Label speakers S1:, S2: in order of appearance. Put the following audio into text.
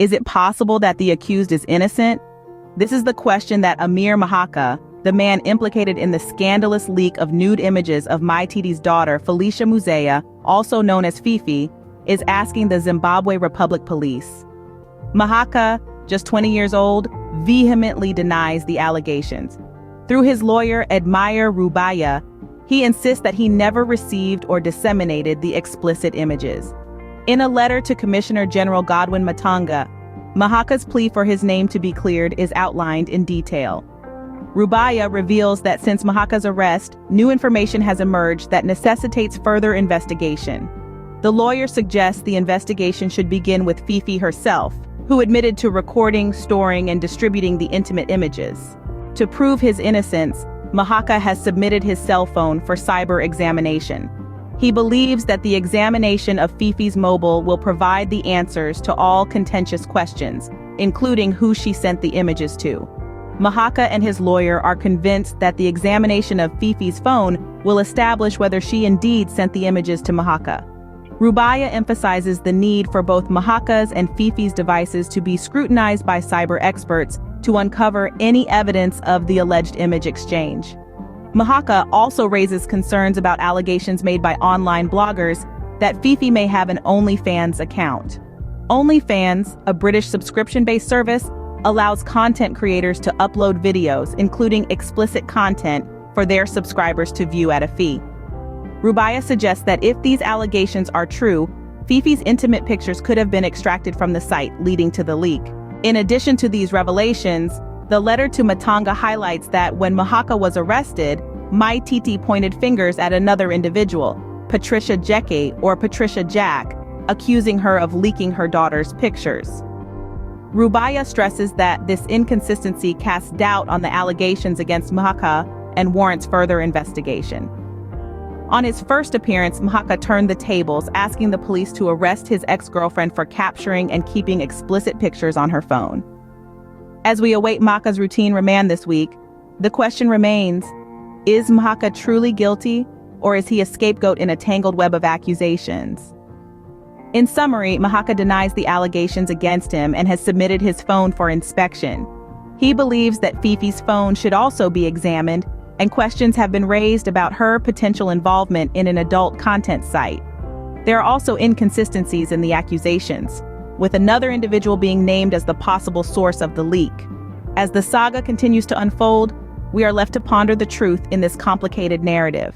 S1: Is it possible that the accused is innocent? This is the question that Amir Mahaka, the man implicated in the scandalous leak of nude images of Mai Titi's daughter Felicia Muzea, also known as Fifi, is asking the Zimbabwe Republic Police. Mahaka, just 20 years old, vehemently denies the allegations. Through his lawyer, Admire Rubaya, he insists that he never received or disseminated the explicit images. In a letter to Commissioner General Godwin Matanga, Mahaka's plea for his name to be cleared is outlined in detail. Rubaya reveals that since Mahaka's arrest, new information has emerged that necessitates further investigation. The lawyer suggests the investigation should begin with Fifi herself, who admitted to recording, storing, and distributing the intimate images. To prove his innocence, Mahaka has submitted his cell phone for cyber examination. He believes that the examination of Fifi's mobile will provide the answers to all contentious questions, including who she sent the images to. Mahaka and his lawyer are convinced that the examination of Fifi's phone will establish whether she indeed sent the images to Mahaka. Rubaya emphasizes the need for both Mahaka's and Fifi's devices to be scrutinized by cyber experts to uncover any evidence of the alleged image exchange. Mahaka also raises concerns about allegations made by online bloggers that Fifi may have an OnlyFans account. OnlyFans, a British subscription-based service, allows content creators to upload videos, including explicit content, for their subscribers to view at a fee. Rubaya suggests that if these allegations are true, Fifi's intimate pictures could have been extracted from the site, leading to the leak. In addition to these revelations, the letter to Matanga highlights that when Mahaka was arrested, Mai Titi pointed fingers at another individual, Patricia Jeke or Patricia Jack, accusing her of leaking her daughter's pictures. Rubaya stresses that this inconsistency casts doubt on the allegations against Mahaka and warrants further investigation. On his first appearance, Mahaka turned the tables, asking the police to arrest his ex-girlfriend for capturing and keeping explicit pictures on her phone. As we await Mahaka's routine remand this week, the question remains, is Mahaka truly guilty, or is he a scapegoat in a tangled web of accusations? In summary, Mahaka denies the allegations against him and has submitted his phone for inspection. He believes that Fifi's phone should also be examined, and questions have been raised about her potential involvement in an adult content site. There are also inconsistencies in the accusations, with another individual being named as the possible source of the leak. As the saga continues to unfold, we are left to ponder the truth in this complicated narrative.